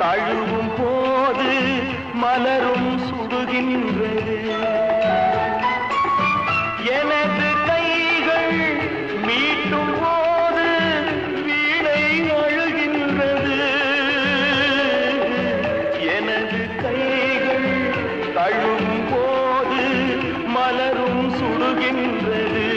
தழுவும் போது மலரும் சுடுகின்றது. எனது கைகள் மீட்டும் போது வீணை அழுகின்றது. எனது கைகள் தழுவும் போது மலரும் சுடுகின்றது.